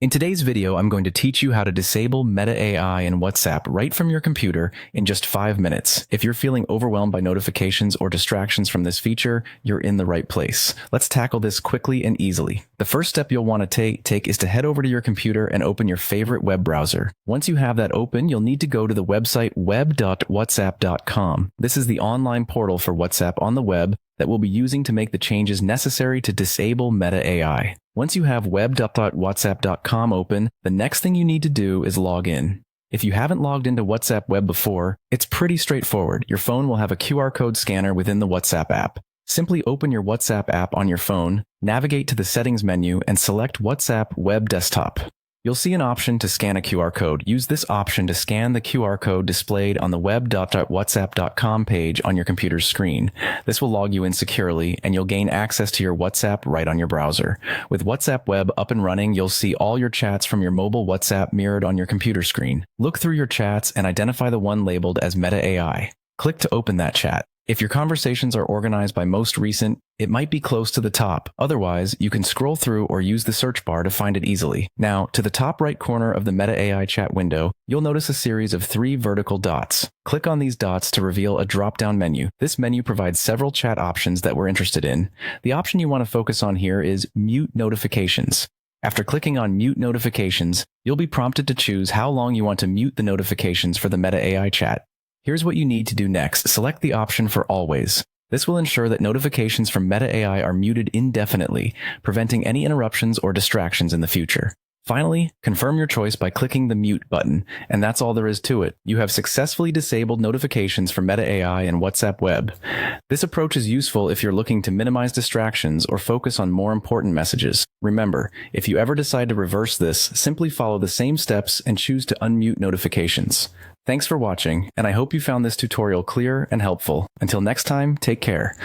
In today's video, I'm going to teach you how to disable Meta AI in WhatsApp right from your computer in just 5 minutes. If you're feeling overwhelmed by notifications or distractions from this feature, you're in the right place. Let's tackle this quickly and easily. The first step you'll want to take is to head over to your computer and open your favorite web browser. Once you have that open, you'll need to go to the website web.whatsapp.com. This is the online portal for WhatsApp on the web that we'll be using to make the changes necessary to disable Meta AI. Once you have web.whatsapp.com open, the next thing you need to do is log in. If you haven't logged into WhatsApp Web before, it's pretty straightforward. Your phone will have a QR code scanner within the WhatsApp app. Simply open your WhatsApp app on your phone, navigate to the settings menu, and select WhatsApp Web Desktop. You'll see an option to scan a QR code. Use this option to scan the QR code displayed on the web.whatsapp.com page on your computer's screen. This will log you in securely, and you'll gain access to your WhatsApp right on your browser. With WhatsApp Web up and running, you'll see all your chats from your mobile WhatsApp mirrored on your computer screen. Look through your chats and identify the one labeled as Meta AI. Click to open that chat. If your conversations are organized by most recent, it might be close to the top. Otherwise, you can scroll through or use the search bar to find it easily. Now, to the top right corner of the Meta AI chat window, you'll notice a series of 3 vertical dots. Click on these dots to reveal a drop-down menu. This menu provides several chat options that we're interested in. The option you want to focus on here is Mute Notifications. After clicking on Mute Notifications, you'll be prompted to choose how long you want to mute the notifications for the Meta AI chat. Here's what you need to do next. Select the option for Always. This will ensure that notifications from Meta AI are muted indefinitely, preventing any interruptions or distractions in the future. Finally, confirm your choice by clicking the Mute button, and that's all there is to it. You have successfully disabled notifications for Meta AI and WhatsApp Web. This approach is useful if you're looking to minimize distractions or focus on more important messages. Remember, if you ever decide to reverse this, simply follow the same steps and choose to unmute notifications. Thanks for watching, and I hope you found this tutorial clear and helpful. Until next time, take care.